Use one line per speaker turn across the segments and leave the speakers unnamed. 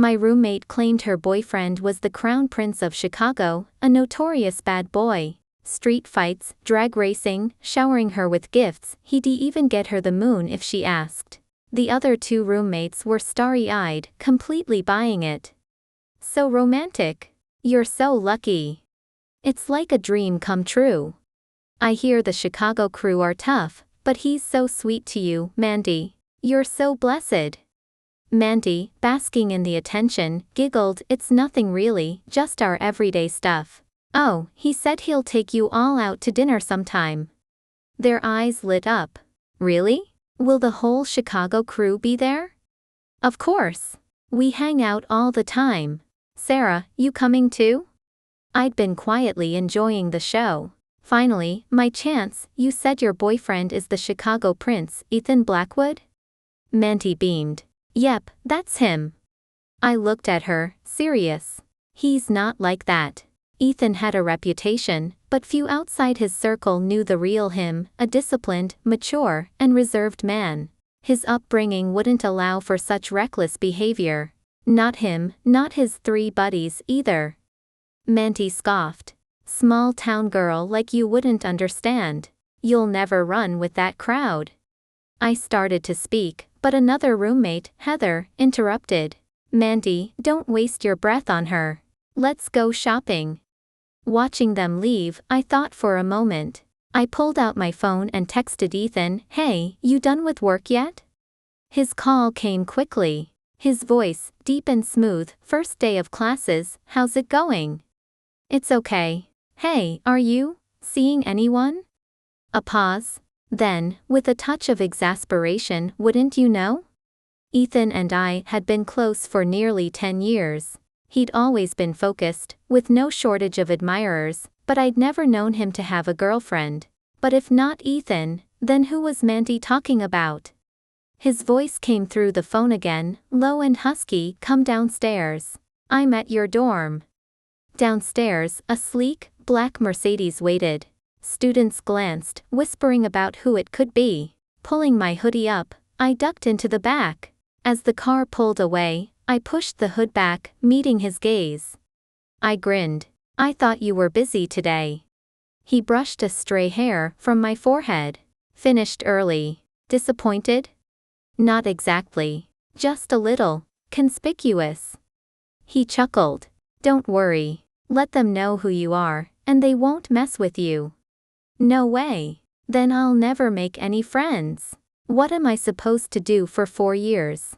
My roommate claimed her boyfriend was the crown prince of Chicago, a notorious bad boy. Street fights, drag racing, showering her with gifts, he'd even get her the moon if she asked. The other two roommates were starry-eyed, completely buying it. So romantic. You're so lucky. It's like a dream come true. I hear the Chicago crew are tough, but he's so sweet to you, Mandy. You're so blessed. Mandy, basking in the attention, giggled, it's nothing really, just our everyday stuff. Oh, he said he'll take you all out to dinner sometime. Their eyes lit up. Really? Will the whole Chicago crew be there? Of course. We hang out all the time. Sarah, you coming too? I'd been quietly enjoying the show. Finally, my chance. You said your boyfriend is the Chicago Prince, Ethan Blackwood? Mandy beamed. Yep, that's him. I looked at her, serious. He's not like that. Ethan had a reputation, but few outside his circle knew the real him, a disciplined, mature, and reserved man. His upbringing wouldn't allow for such reckless behavior. Not him, not his three buddies either. Mandy scoffed. Small town girl like you wouldn't understand. You'll never run with that crowd. I started to speak, but another roommate, Heather, interrupted. Mandy, don't waste your breath on her. Let's go shopping. Watching them leave, I thought for a moment. I pulled out my phone and texted Ethan, hey, you done with work yet? His call came quickly. His voice, deep and smooth, first day of classes, how's it going? It's okay. Hey, are you seeing anyone? A pause. Then, with a touch of exasperation, wouldn't you know? Ethan and I had been close for nearly 10 years. He'd always been focused, with no shortage of admirers, but I'd never known him to have a girlfriend. But if not Ethan, then who was Mandy talking about? His voice came through the phone again, low and husky, come downstairs. I'm at your dorm. Downstairs, a sleek, black Mercedes waited. Students glanced, whispering about who it could be. Pulling my hoodie up, I ducked into the back. As the car pulled away, I pushed the hood back, meeting his gaze. I grinned. I thought you were busy today. He brushed a stray hair from my forehead. Finished early. Disappointed? Not exactly. Just a little. Conspicuous. He chuckled. Don't worry. Let them know who you are, and they won't mess with you. No way. Then I'll never make any friends. What am I supposed to do for 4 years?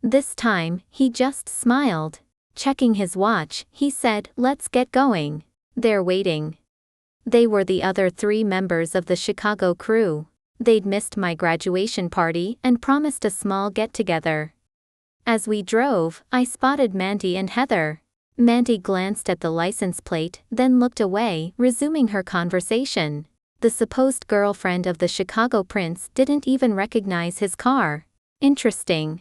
This time, he just smiled. Checking his watch, he said, let's get going. They're waiting. They were the other 3 members of the Chicago crew. They'd missed my graduation party and promised a small get-together. As we drove, I spotted Mandy and Heather. Mandy glanced at the license plate, then looked away, resuming her conversation. The supposed girlfriend of the Chicago Prince didn't even recognize his car. Interesting.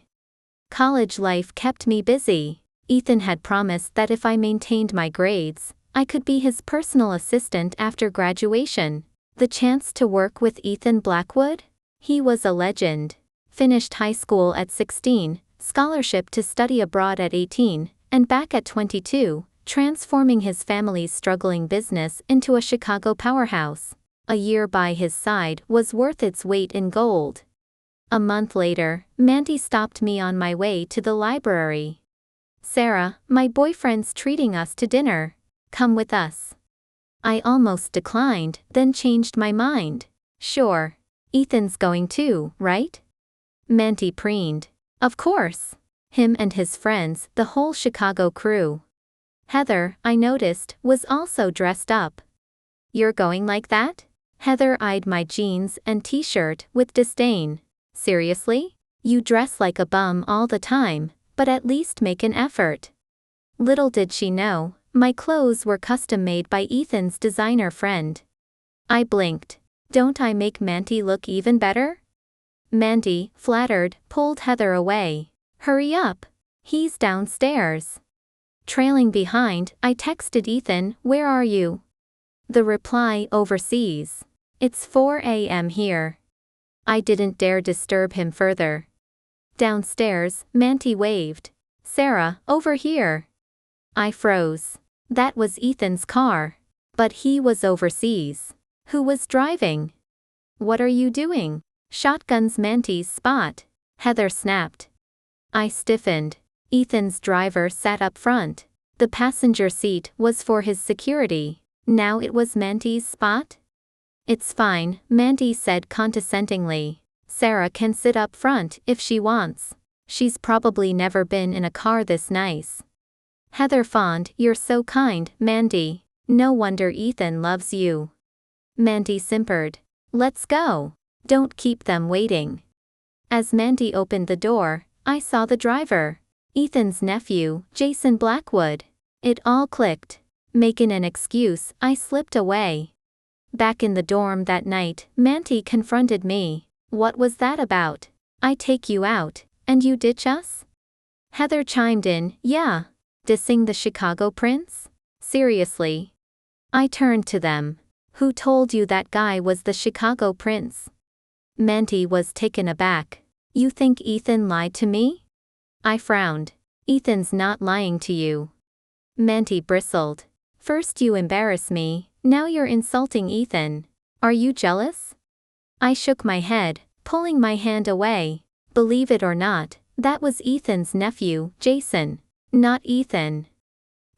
College life kept me busy. Ethan had promised that if I maintained my grades, I could be his personal assistant after graduation. The chance to work with Ethan Blackwood? He was a legend. Finished high school at 16, scholarship to study abroad at 18, and back at 22, transforming his family's struggling business into a Chicago powerhouse. A year by his side was worth its weight in gold. A month later, Mandy stopped me on my way to the library. Sarah, my boyfriend's treating us to dinner. Come with us. I almost declined, then changed my mind. Sure. Ethan's going too, right? Mandy preened. Of course. Him and his friends, the whole Chicago crew. Heather, I noticed, was also dressed up. You're going like that? Heather eyed my jeans and t-shirt with disdain. Seriously? You dress like a bum all the time, but at least make an effort. Little did she know, my clothes were custom-made by Ethan's designer friend. I blinked. Don't I make Mandy look even better? Mandy, flattered, pulled Heather away. Hurry up. He's downstairs. Trailing behind, I texted Ethan, where are you? The reply, overseas. It's 4 a.m. here. I didn't dare disturb him further. Downstairs, Mandy waved. Sarah, over here. I froze. That was Ethan's car. But he was overseas. Who was driving? What are you doing? Shotgun's Mandy's spot. Heather snapped. I stiffened. Ethan's driver sat up front. The passenger seat was for his security. Now it was Mandy's spot? It's fine, Mandy said condescendingly. Sarah can sit up front if she wants. She's probably never been in a car this nice. Heather fawned. You're so kind, Mandy. No wonder Ethan loves you. Mandy simpered. Let's go. Don't keep them waiting. As Mandy opened the door, I saw the driver. Ethan's nephew, Jason Blackwood. It all clicked. Making an excuse, I slipped away. Back in the dorm that night, Mandy confronted me. What was that about? I take you out, and you ditch us? Heather chimed in, yeah. Dissing the Chicago Prince? Seriously. I turned to them. Who told you that guy was the Chicago Prince? Mandy was taken aback. You think Ethan lied to me? I frowned. Ethan's not lying to you. Mandy bristled. First you embarrass me, now you're insulting Ethan. Are you jealous? I shook my head, pulling my hand away. Believe it or not, that was Ethan's nephew, Jason. Not Ethan.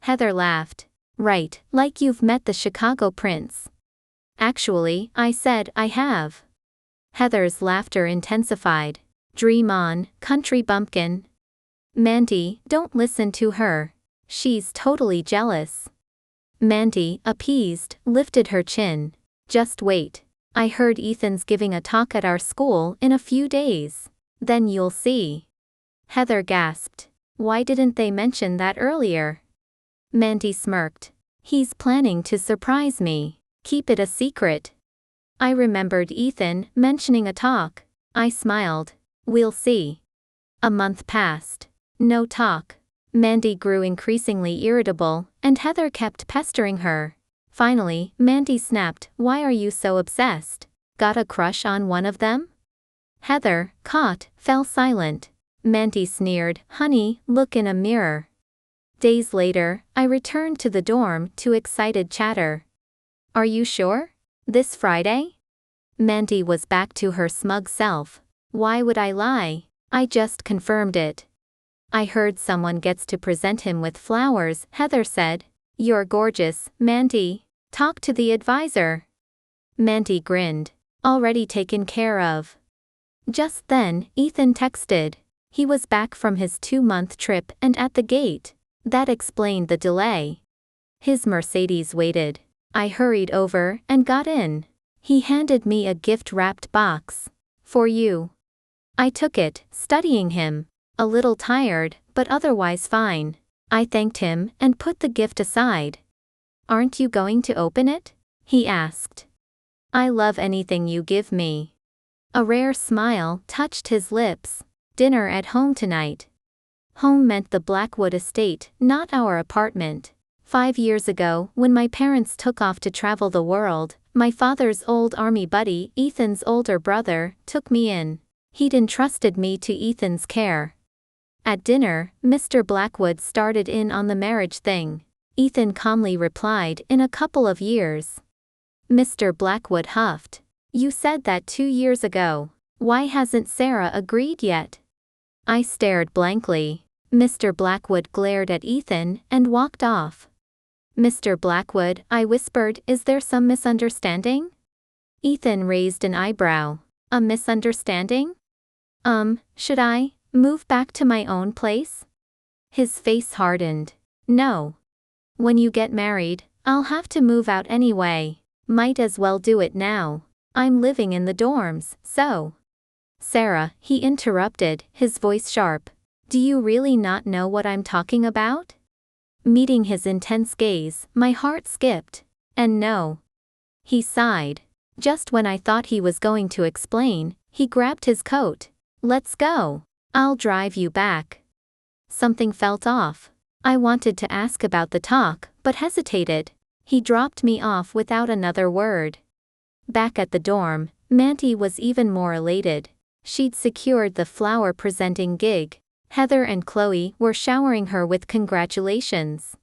Heather laughed. Right, like you've met the Chicago Prince. Actually, I said I have. Heather's laughter intensified. Dream on, country bumpkin. Mandy, don't listen to her. She's totally jealous. Mandy, appeased, lifted her chin. Just wait. I heard Ethan's giving a talk at our school in a few days. Then you'll see. Heather gasped. Why didn't they mention that earlier? Mandy smirked. He's planning to surprise me. Keep it a secret. I remembered Ethan mentioning a talk. I smiled. We'll see. A month passed. No talk. Mandy grew increasingly irritable, and Heather kept pestering her. Finally, Mandy snapped, why are you so obsessed? Got a crush on one of them? Heather, caught, fell silent. Mandy sneered, honey, look in a mirror. Days later, I returned to the dorm to excited chatter. Are you sure? This Friday? Mandy was back to her smug self. Why would I lie? I just confirmed it. I heard someone gets to present him with flowers, Heather said. You're gorgeous, Mandy. Talk to the advisor. Mandy grinned. Already taken care of. Just then, Ethan texted. He was back from his 2-month trip and at the gate. That explained the delay. His Mercedes waited. I hurried over and got in. He handed me a gift-wrapped box. For you. I took it, studying him. A little tired, but otherwise fine. I thanked him and put the gift aside. Aren't you going to open it? He asked. I love anything you give me. A rare smile touched his lips. Dinner at home tonight. Home meant the Blackwood estate, not our apartment. 5 years ago, when my parents took off to travel the world, my father's old army buddy, Ethan's older brother, took me in. He'd entrusted me to Ethan's care. At dinner, Mr. Blackwood started in on the marriage thing. Ethan calmly replied, in a couple of years. Mr. Blackwood huffed. You said that 2 years ago. Why hasn't Sarah agreed yet? I stared blankly. Mr. Blackwood glared at Ethan and walked off. Mr. Blackwood, I whispered, is there some misunderstanding? Ethan raised an eyebrow. A misunderstanding? Should I move back to my own place? His face hardened. No. When you get married, I'll have to move out anyway. Might as well do it now. I'm living in the dorms, so. Sarah, he interrupted, his voice sharp. Do you really not know what I'm talking about? Meeting his intense gaze, my heart skipped. And no. He sighed. Just when I thought he was going to explain, he grabbed his coat. Let's go. I'll drive you back. Something felt off. I wanted to ask about the talk, but hesitated. He dropped me off without another word. Back at the dorm, Mandy was even more elated. She'd secured the flower presenting gig. Heather and Chloe were showering her with congratulations.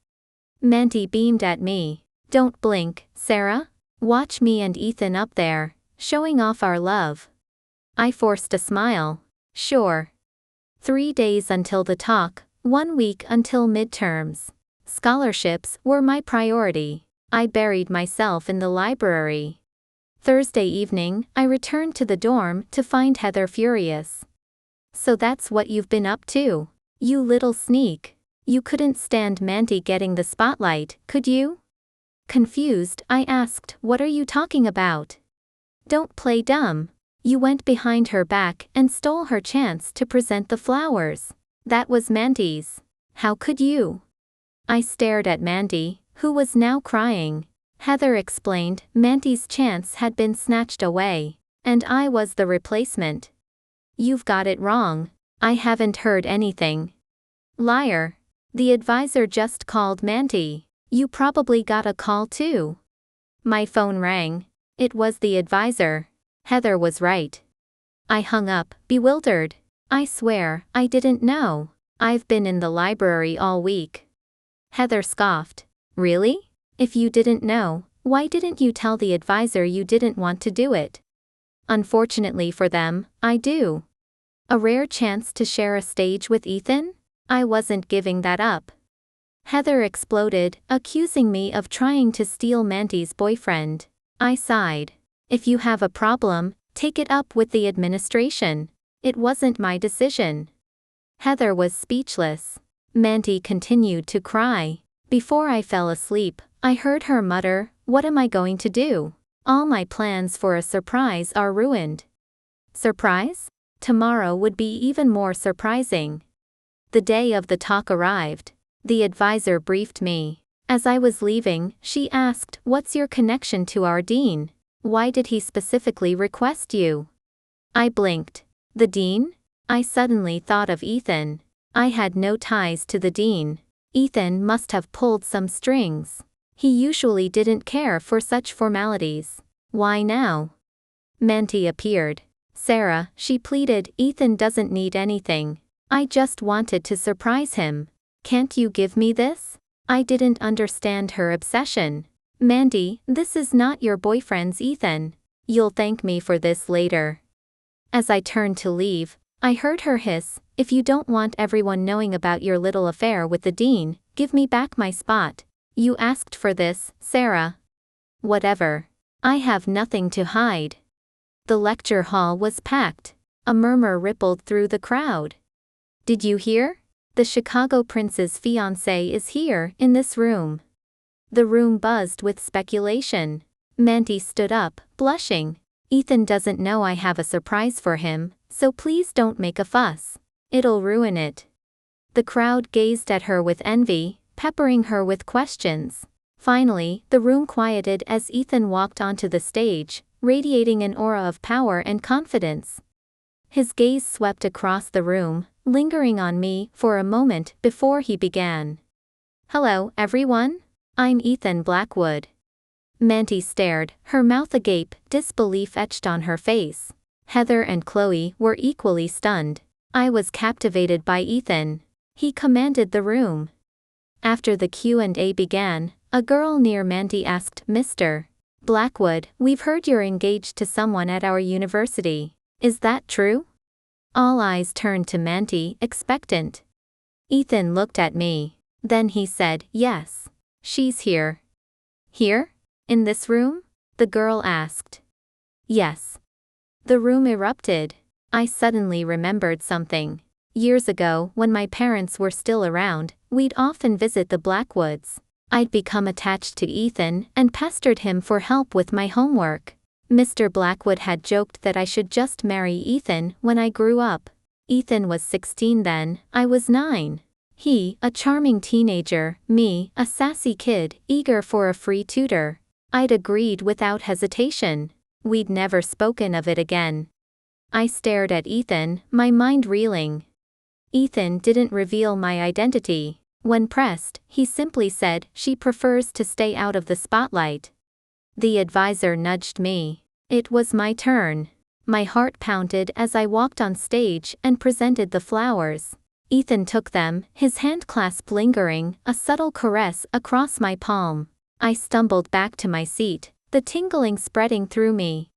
Mandy beamed at me. "Don't blink, Sarah. Watch me and Ethan up there, showing off our love." I forced a smile. "Sure." 3 days until the talk, 1 week until midterms. Scholarships were my priority. I buried myself in the library. Thursday evening, I returned to the dorm to find Heather furious. "So that's what you've been up to, you little sneak. You couldn't stand Mandy getting the spotlight, could you?" Confused, I asked, "What are you talking about?" "Don't play dumb. You went behind her back and stole her chance to present the flowers. That was Mandy's. How could you?" I stared at Mandy, who was now crying. Heather explained Mandy's chance had been snatched away, and I was the replacement. "You've got it wrong. I haven't heard anything." "Liar. The advisor just called Mandy. You probably got a call too." My phone rang. It was the advisor. Heather was right. I hung up, bewildered. "I swear, I didn't know. I've been in the library all week." Heather scoffed. "Really? If you didn't know, why didn't you tell the advisor you didn't want to do it?" "Unfortunately for them, I do." A rare chance to share a stage with Ethan? I wasn't giving that up. Heather exploded, accusing me of trying to steal Mandy's boyfriend. I sighed. "If you have a problem, take it up with the administration. It wasn't my decision." Heather was speechless. Mandy continued to cry. Before I fell asleep, I heard her mutter, "What am I going to do? All my plans for a surprise are ruined." Surprise? Tomorrow would be even more surprising. The day of the talk arrived. The advisor briefed me. As I was leaving, she asked, "What's your connection to our dean? Why did he specifically request you?" I blinked. "The dean?" I suddenly thought of Ethan. I had no ties to the dean. Ethan must have pulled some strings. He usually didn't care for such formalities. Why now? Mandy appeared. "Sarah," she pleaded, "Ethan doesn't need anything. I just wanted to surprise him. Can't you give me this?" I didn't understand her obsession. "Mandy, this is not your boyfriend's Ethan. You'll thank me for this later." As I turned to leave, I heard her hiss, "If you don't want everyone knowing about your little affair with the dean, give me back my spot. You asked for this, Sarah." "Whatever. I have nothing to hide." The lecture hall was packed. A murmur rippled through the crowd. "Did you hear? The Chicago Prince's fiancé is here, in this room." The room buzzed with speculation. Mandy stood up, blushing. "Ethan doesn't know I have a surprise for him, so please don't make a fuss. It'll ruin it." The crowd gazed at her with envy, peppering her with questions. Finally, the room quieted as Ethan walked onto the stage, radiating an aura of power and confidence. His gaze swept across the room, lingering on me for a moment before he began. "Hello, everyone. I'm Ethan Blackwood." Mandy stared, her mouth agape, disbelief etched on her face. Heather and Chloe were equally stunned. I was captivated by Ethan. He commanded the room. After the Q&A began, a girl near Mandy asked, "Mr. Blackwood, we've heard you're engaged to someone at our university. Is that true?" All eyes turned to Mandy, expectant. Ethan looked at me. Then he said, "Yes. She's here." "Here? In this room?" the girl asked. "Yes." The room erupted. I suddenly remembered something. Years ago, when my parents were still around, we'd often visit the Blackwoods. I'd become attached to Ethan and pestered him for help with my homework. Mr. Blackwood had joked that I should just marry Ethan when I grew up. Ethan was 16 then, I was 9. He, a charming teenager, me, a sassy kid, eager for a free tutor. I'd agreed without hesitation. We'd never spoken of it again. I stared at Ethan, my mind reeling. Ethan didn't reveal my identity. When pressed, he simply said, "She prefers to stay out of the spotlight." The advisor nudged me. It was my turn. My heart pounded as I walked on stage and presented the flowers. Ethan took them, his hand clasp lingering, a subtle caress across my palm. I stumbled back to my seat, the tingling spreading through me.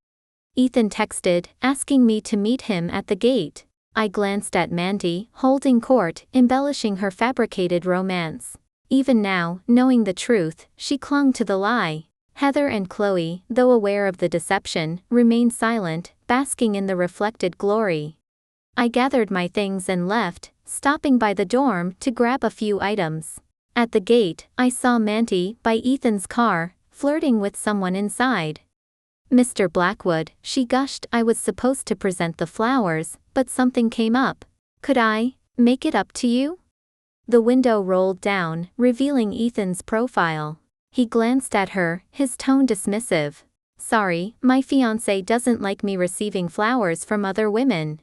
Ethan texted, asking me to meet him at the gate. I glanced at Mandy, holding court, embellishing her fabricated romance. Even now, knowing the truth, she clung to the lie. Heather and Chloe, though aware of the deception, remained silent, basking in the reflected glory. I gathered my things and left, stopping by the dorm to grab a few items. At the gate, I saw Mandy by Ethan's car, flirting with someone inside. "Mr. Blackwood," she gushed. "I was supposed to present the flowers, but something came up. Could I make it up to you?" The window rolled down, revealing Ethan's profile. He glanced at her, his tone dismissive. "Sorry, my fiancé doesn't like me receiving flowers from other women."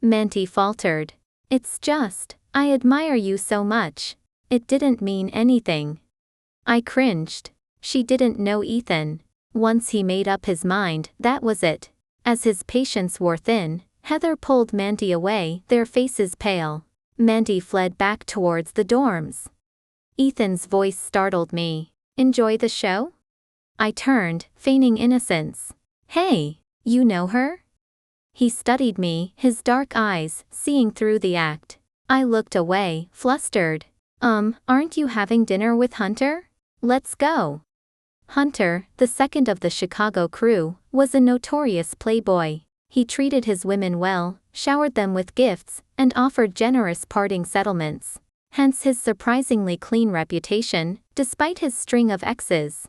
Mandy faltered. "It's just, I admire you so much. It didn't mean anything." I cringed. She didn't know Ethan. Once he made up his mind, that was it. As his patience wore thin, Heather pulled Mandy away, their faces pale. Mandy fled back towards the dorms. Ethan's voice startled me. "Enjoy the show?" I turned, feigning innocence. "Hey, you know her?" He studied me, his dark eyes seeing through the act. I looked away, flustered. Aren't you having dinner with Hunter? Let's go." Hunter, the second of the Chicago crew, was a notorious playboy. He treated his women well, showered them with gifts, and offered generous parting settlements. Hence his surprisingly clean reputation, despite his string of exes.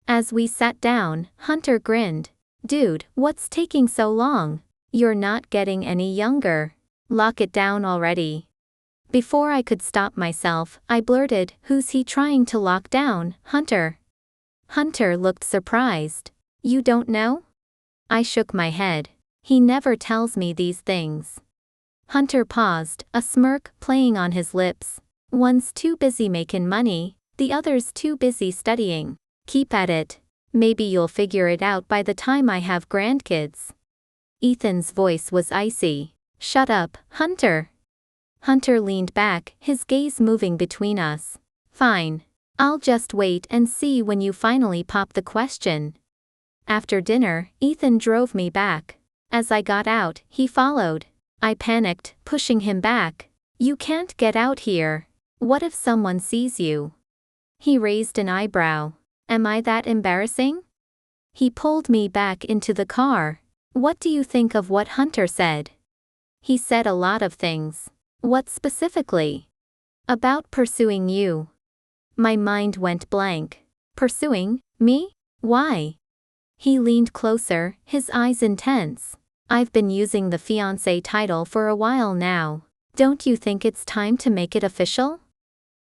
As we sat down, Hunter grinned. "Dude, what's taking so long? You're not getting any younger. Lock it down already." Before I could stop myself, I blurted, "Who's he trying to lock down, Hunter?" Hunter looked surprised. "You don't know?" I shook my head. "He never tells me these things." Hunter paused, a smirk playing on his lips. "One's too busy making money, the other's too busy studying. Keep at it. Maybe you'll figure it out by the time I have grandkids." Ethan's voice was icy. "Shut up, Hunter." Hunter leaned back, his gaze moving between us. "Fine. I'll just wait and see when you finally pop the question." After dinner, Ethan drove me back. As I got out, he followed. I panicked, pushing him back. "You can't get out here. What if someone sees you?" He raised an eyebrow. "Am I that embarrassing?" He pulled me back into the car. "What do you think of what Hunter said?" "He said a lot of things." "What specifically?" "About pursuing you." My mind went blank. "Pursuing me? Why?" He leaned closer, his eyes intense. "I've been using the fiancé title for a while now. Don't you think it's time to make it official?"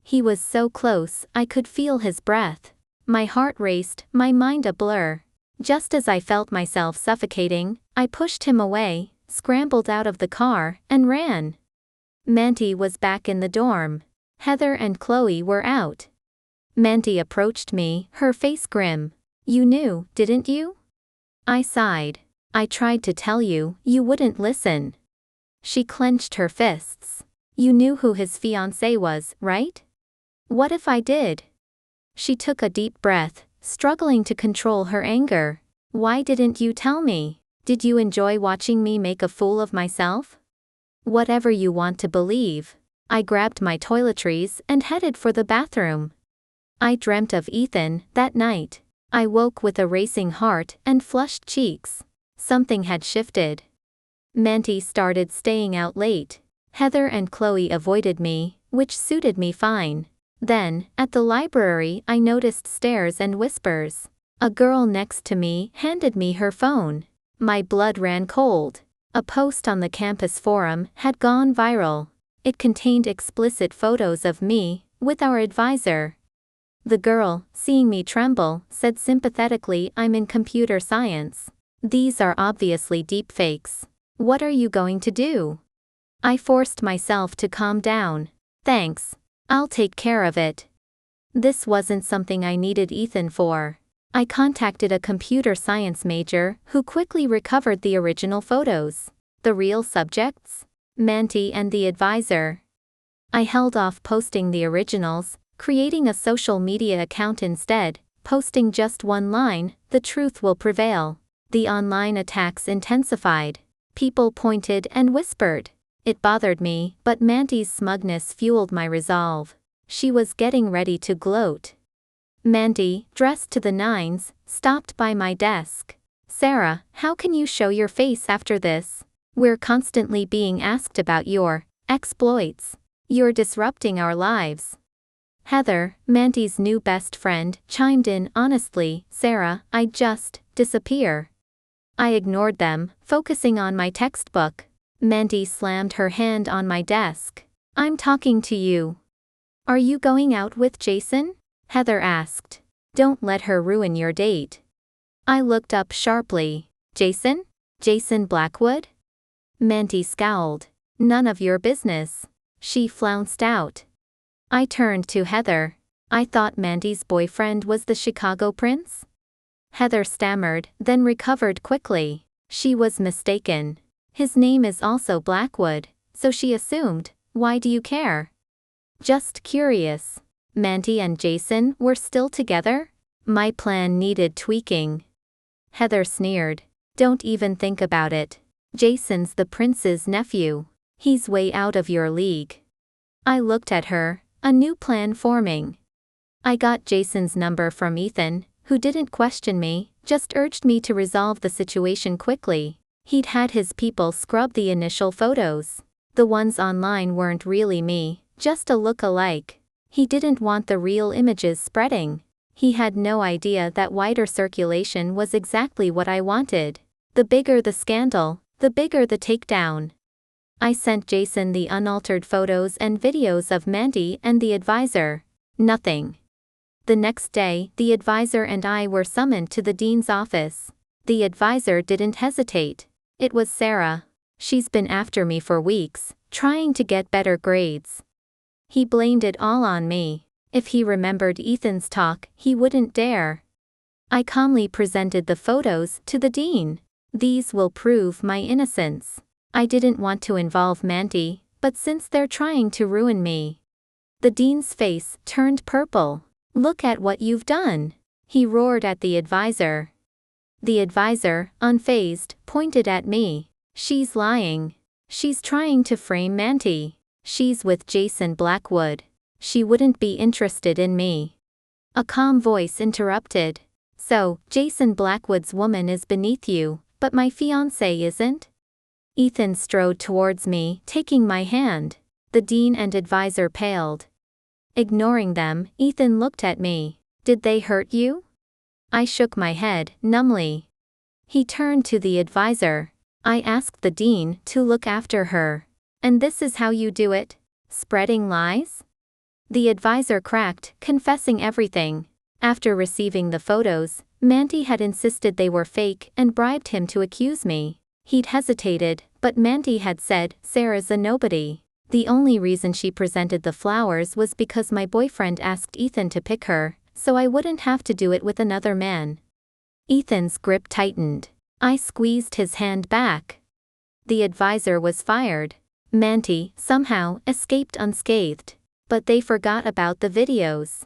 He was so close, I could feel his breath. My heart raced, my mind a blur. Just as I felt myself suffocating, I pushed him away, scrambled out of the car, and ran. Mandy was back in the dorm. Heather and Chloe were out. Mandy approached me, her face grim. "You knew, didn't you?" I sighed. "I tried to tell you, you wouldn't listen." She clenched her fists. "You knew who his fiancé was, right? What if I did?" She took a deep breath, struggling to control her anger. "Why didn't you tell me? Did you enjoy watching me make a fool of myself?" "Whatever you want to believe." I grabbed my toiletries and headed for the bathroom. I dreamt of Ethan that night. I woke with a racing heart and flushed cheeks. Something had shifted. Mandy started staying out late. Heather and Chloe avoided me, which suited me fine. Then, at the library, I noticed stares and whispers. A girl next to me handed me her phone. My blood ran cold. A post on the campus forum had gone viral. It contained explicit photos of me, with our advisor. The girl, seeing me tremble, said sympathetically, "I'm in computer science. These are obviously deepfakes. What are you going to do?" I forced myself to calm down. "Thanks. I'll take care of it." This wasn't something I needed Ethan for. I contacted a computer science major, who quickly recovered the original photos. The real subjects? Mandy and the advisor. I held off posting the originals, creating a social media account instead, posting just one line, "The truth will prevail." The online attacks intensified. People pointed and whispered. It bothered me, but Mandy's smugness fueled my resolve. She was getting ready to gloat. Mandy, dressed to the nines, stopped by my desk. "Sarah, how can you show your face after this? We're constantly being asked about your exploits. You're disrupting our lives." Heather, Mandy's new best friend, chimed in honestly, "Sarah, I'd just disappear." I ignored them, focusing on my textbook. Mandy slammed her hand on my desk. "I'm talking to you." "Are you going out with Jason?" Heather asked. "Don't let her ruin your date." I looked up sharply. "Jason? Jason Blackwood?" Mandy scowled. "None of your business." She flounced out. I turned to Heather. "I thought Mandy's boyfriend was the Chicago prince?" Heather stammered, then recovered quickly. She was mistaken. "His name is also Blackwood, so she assumed. Why do you care?" "Just curious." Mandy and Jason were still together? My plan needed tweaking. Heather sneered. "Don't even think about it. Jason's the prince's nephew. He's way out of your league." I looked at her, a new plan forming. I got Jason's number from Ethan, who didn't question me, just urged me to resolve the situation quickly. He'd had his people scrub the initial photos. The ones online weren't really me, just a look-alike. He didn't want the real images spreading. He had no idea that wider circulation was exactly what I wanted. The bigger the scandal, the bigger the takedown. I sent Jason the unaltered photos and videos of Mandy and the advisor. Nothing. The next day, the advisor and I were summoned to the dean's office. The advisor didn't hesitate. "It was Sarah. She's been after me for weeks, trying to get better grades." He blamed it all on me. If he remembered Ethan's talk, he wouldn't dare. I calmly presented the photos to the dean. "These will prove my innocence. I didn't want to involve Mandy, but since they're trying to ruin me." The dean's face turned purple. "Look at what you've done," he roared at the advisor. The advisor, unfazed, pointed at me. "She's lying. She's trying to frame Mandy. She's with Jason Blackwood. She wouldn't be interested in me." A calm voice interrupted. "So, Jason Blackwood's woman is beneath you, but my fiancé isn't?" Ethan strode towards me, taking my hand. The dean and advisor paled. Ignoring them, Ethan looked at me. "Did they hurt you?" I shook my head, numbly. He turned to the advisor. "I asked the dean to look after her. And this is how you do it? Spreading lies?" The advisor cracked, confessing everything. After receiving the photos, Mandy had insisted they were fake and bribed him to accuse me. He'd hesitated, but Mandy had said, "Sarah's a nobody." The only reason she presented the flowers was because my boyfriend asked Ethan to pick her, so I wouldn't have to do it with another man. Ethan's grip tightened. I squeezed his hand back. The advisor was fired. Mandy, somehow, escaped unscathed. But they forgot about the videos.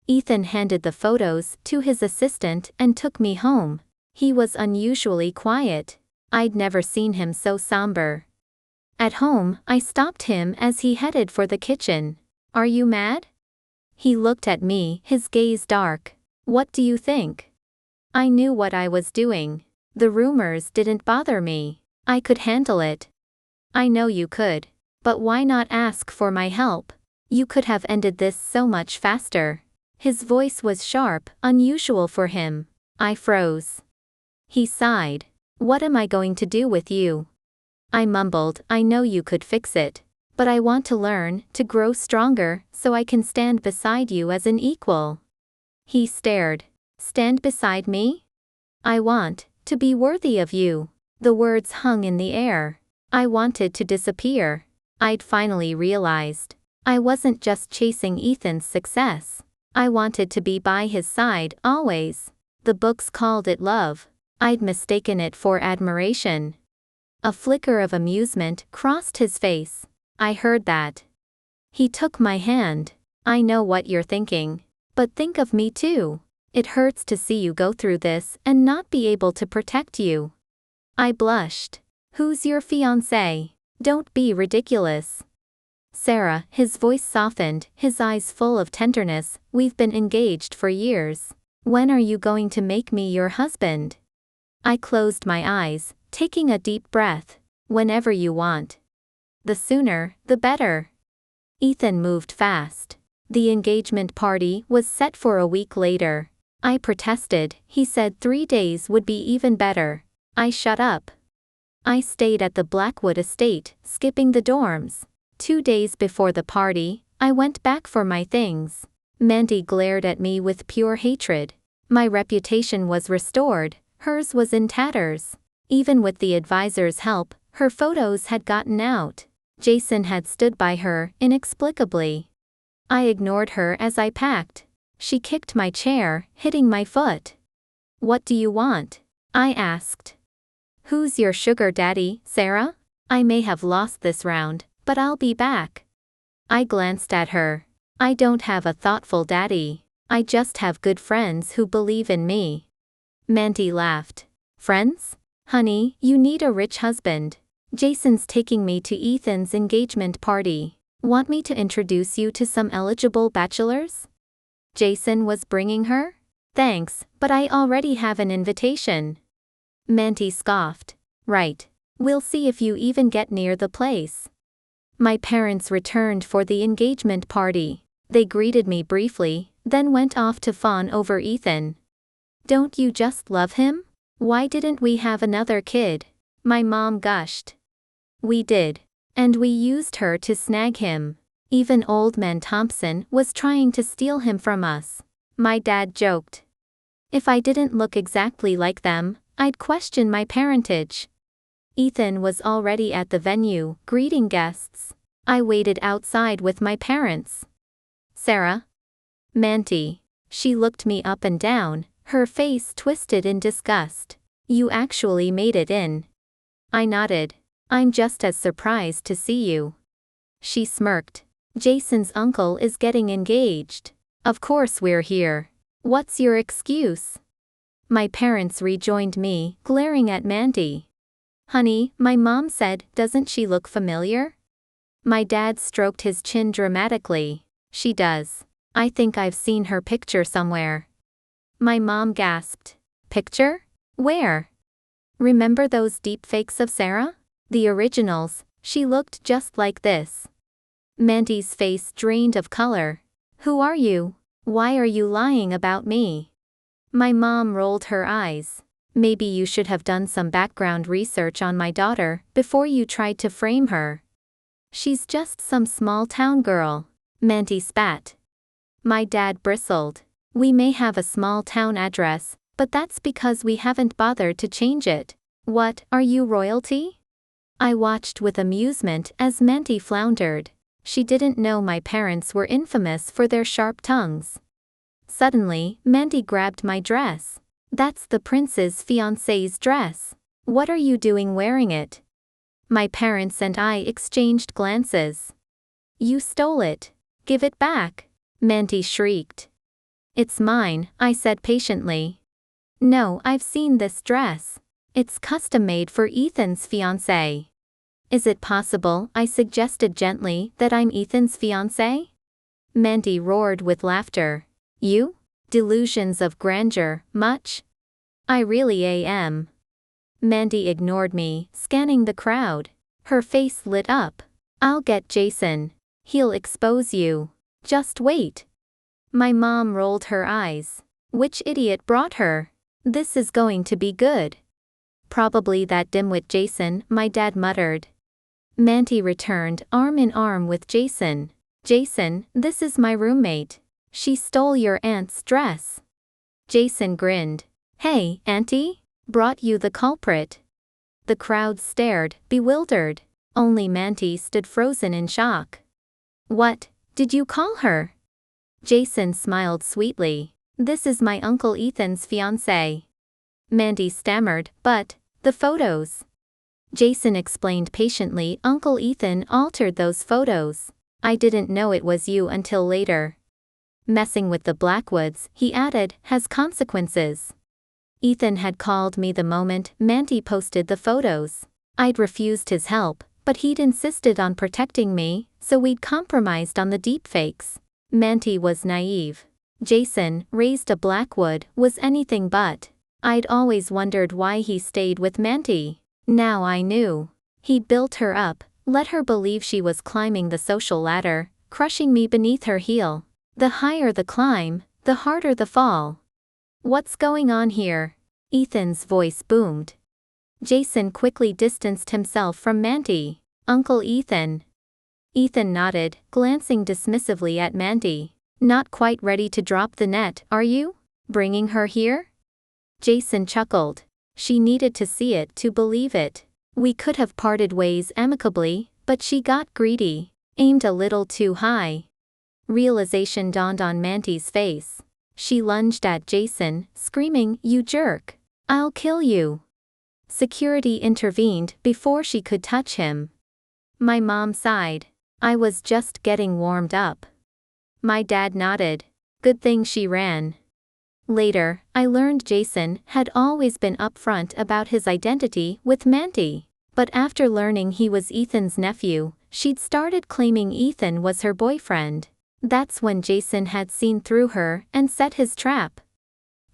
Ethan handed the photos to his assistant and took me home. He was unusually quiet. I'd never seen him so somber. At home, I stopped him as he headed for the kitchen. "Are you mad?" He looked at me, his gaze dark. "What do you think?" I knew what I was doing. The rumors didn't bother me. I could handle it. "I know you could. But why not ask for my help? You could have ended this so much faster." His voice was sharp, unusual for him. I froze. He sighed. "What am I going to do with you?" I mumbled, "I know you could fix it. But I want to learn, to grow stronger, so I can stand beside you as an equal." He stared. "Stand beside me?" "I want to be worthy of you." The words hung in the air. I wanted to disappear. I'd finally realized. I wasn't just chasing Ethan's success. I wanted to be by his side, always. The books called it love. I'd mistaken it for admiration. A flicker of amusement crossed his face. "I heard that." He took my hand. I know what you're thinking. But think of me too. It hurts to see you go through this and not be able to protect you. I blushed. Who's your fiancé? Don't be ridiculous. Sarah, his voice softened, his eyes full of tenderness. We've been engaged for years. When are you going to make me your husband? I closed my eyes, taking a deep breath. Whenever you want. The sooner, the better. Ethan moved fast. The engagement party was set for a week later. I protested. He said 3 days would be even better. I shut up. I stayed at the Blackwood estate, skipping the dorms. 2 days before the party, I went back for my things. Mandy glared at me with pure hatred. My reputation was restored, hers was in tatters. Even with the advisor's help, her photos had gotten out. Jason had stood by her, inexplicably. I ignored her as I packed. She kicked my chair, hitting my foot. What do you want? I asked. Who's your sugar daddy, Sarah? I may have lost this round, but I'll be back. I glanced at her. I don't have a thoughtful daddy. I just have good friends who believe in me. Mandy laughed. Friends? Honey, you need a rich husband. Jason's taking me to Ethan's engagement party. Want me to introduce you to some eligible bachelors? Jason was bringing her? Thanks, but I already have an invitation. Mandy scoffed. Right. We'll see if you even get near the place. My parents returned for the engagement party. They greeted me briefly, then went off to fawn over Ethan. Don't you just love him? Why didn't we have another kid? My mom gushed. We did. And we used her to snag him. Even old man Thompson was trying to steal him from us. My dad joked. If I didn't look exactly like them, I'd question my parentage. Ethan was already at the venue, greeting guests. I waited outside with my parents. Sarah? Mandy. She looked me up and down, her face twisted in disgust. You actually made it in. I nodded. I'm just as surprised to see you. She smirked. Jason's uncle is getting engaged. Of course we're here. What's your excuse? My parents rejoined me, glaring at Mandy. Honey, my mom said, doesn't she look familiar? My dad stroked his chin dramatically. She does. I think I've seen her picture somewhere. My mom gasped. Picture? Where? Remember those deepfakes of Sarah? The originals, she looked just like this. Mandy's face drained of color. Who are you? Why are you lying about me? My mom rolled her eyes. Maybe you should have done some background research on my daughter before you tried to frame her. She's just some small town girl. Mandy spat. My dad bristled. We may have a small town address, but that's because we haven't bothered to change it. What, are you royalty? I watched with amusement as Mandy floundered. She didn't know my parents were infamous for their sharp tongues. Suddenly, Mandy grabbed my dress. That's the prince's fiancée's dress. What are you doing wearing it? My parents and I exchanged glances. You stole it. Give it back. Mandy shrieked. It's mine, I said patiently. No, I've seen this dress. It's custom-made for Ethan's fiancée. Is it possible, I suggested gently, that I'm Ethan's fiancé? Mandy roared with laughter. You? Delusions of grandeur, much? I really am. Mandy ignored me, scanning the crowd. Her face lit up. I'll get Jason. He'll expose you. Just wait. My mom rolled her eyes. Which idiot brought her? This is going to be good. Probably that dimwit Jason, my dad muttered. Mandy returned, arm in arm with Jason. Jason, this is my roommate. She stole your aunt's dress. Jason grinned. Hey, auntie? Brought you the culprit. The crowd stared, bewildered. Only Mandy stood frozen in shock. What, did you call her? Jason smiled sweetly. This is my Uncle Ethan's fiancée. Mandy stammered, but, the photos. Jason explained patiently. Uncle Ethan altered those photos. I didn't know it was you until later. Messing with the Blackwoods, he added, has consequences. Ethan had called me the moment Mandy posted the photos. I'd refused his help, but he'd insisted on protecting me, so we'd compromised on the deepfakes. Mandy was naive. Jason, raised a Blackwood, was anything but. I'd always wondered why he stayed with Mandy. Now I knew. He'd built her up, let her believe she was climbing the social ladder, crushing me beneath her heel. The higher the climb, the harder the fall. What's going on here? Ethan's voice boomed. Jason quickly distanced himself from Mandy. Uncle Ethan. Ethan nodded, glancing dismissively at Mandy. Not quite ready to drop the net, are you? Bringing her here? Jason chuckled. She needed to see it to believe it. We could have parted ways amicably, but she got greedy. Aimed a little too high. Realization dawned on Mandy's face. She lunged at Jason, screaming, "You jerk! I'll kill you!" Security intervened before she could touch him. My mom sighed. I was just getting warmed up. My dad nodded. Good thing she ran. Later, I learned Jason had always been upfront about his identity with Mandy. But after learning he was Ethan's nephew, she'd started claiming Ethan was her boyfriend. That's when Jason had seen through her and set his trap.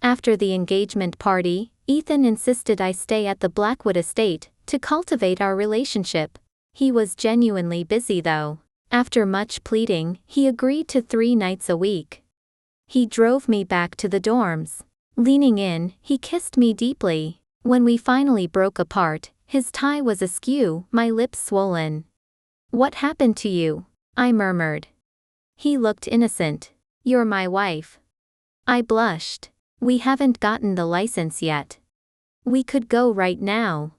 After the engagement party, Ethan insisted I stay at the Blackwood estate to cultivate our relationship. He was genuinely busy though. After much pleading, he agreed to 3 nights a week. He drove me back to the dorms. Leaning in, he kissed me deeply. When we finally broke apart, his tie was askew, my lips swollen. "What happened to you?" I murmured. He looked innocent. "You're my wife." I blushed. "We haven't gotten the license yet. We could go right now."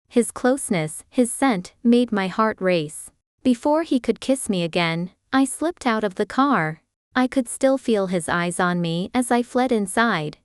His closeness, his scent, made my heart race. Before he could kiss me again, I slipped out of the car. I could still feel his eyes on me as I fled inside.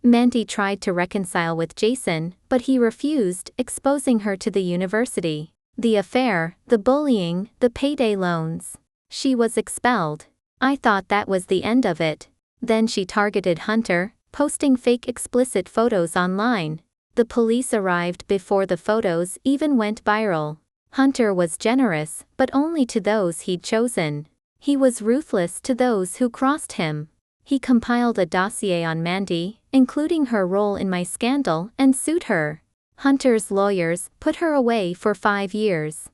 Mandy tried to reconcile with Jason, but he refused, exposing her to the university. The affair, the bullying, the payday loans. She was expelled. I thought that was the end of it. Then she targeted Hunter, posting fake explicit photos online. The police arrived before the photos even went viral. Hunter was generous, but only to those he'd chosen. He was ruthless to those who crossed him. He compiled a dossier on Mandy, including her role in my scandal, and sued her. Hunter's lawyers put her away for 5 years.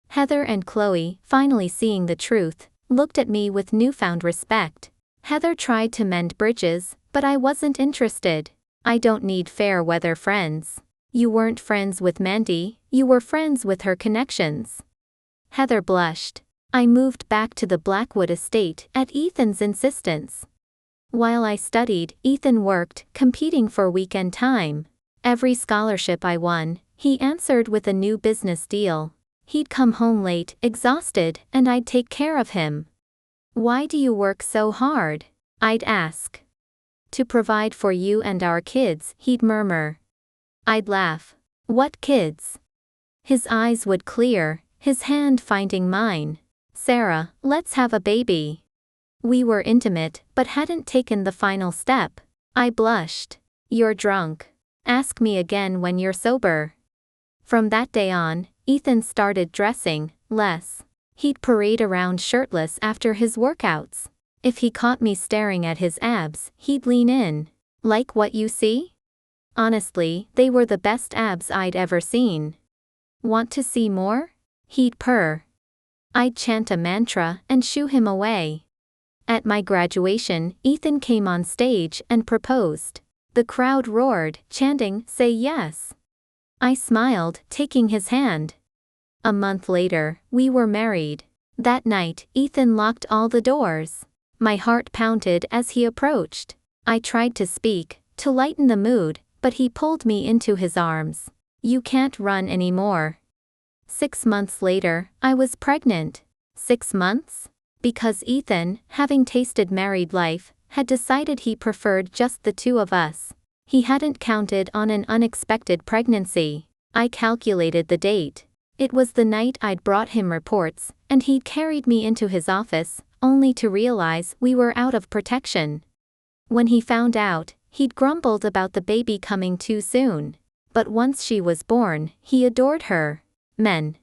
Heather and Chloe, finally seeing the truth, looked at me with newfound respect. Heather tried to mend bridges, but I wasn't interested. I don't need fair weather friends. You weren't friends with Mandy, you were friends with her connections. Heather blushed. I moved back to the Blackwood estate at Ethan's insistence. While I studied, Ethan worked, competing for weekend time. Every scholarship I won, he answered with a new business deal. He'd come home late, exhausted, and I'd take care of him. "Why do you work so hard?" I'd ask. "To provide for you and our kids," he'd murmur. I'd laugh. "What kids?" His eyes would clear, his hand finding mine. "Sarah, let's have a baby." We were intimate, but hadn't taken the final step. I blushed. "You're drunk. Ask me again when you're sober." From that day on, Ethan started dressing less. He'd parade around shirtless after his workouts. If he caught me staring at his abs, he'd lean in. "Like what you see?" Honestly, they were the best abs I'd ever seen. "Want to see more?" He'd purr. I'd chant a mantra and shoo him away. At my graduation, Ethan came on stage and proposed. The crowd roared, chanting, "Say yes." I smiled, taking his hand. A month later, we were married. That night, Ethan locked all the doors. My heart pounded as he approached. I tried to speak, to lighten the mood, but he pulled me into his arms. "You can't run anymore." 6 months later, I was pregnant. 6 months? Because Ethan, having tasted married life, had decided he preferred just the 2 of us. He hadn't counted on an unexpected pregnancy. I calculated the date. It was the night I'd brought him reports, And he'd carried me into his office, only to realize we were out of protection. When he found out, he'd grumbled about the baby coming too soon. But once she was born, he adored her. Men.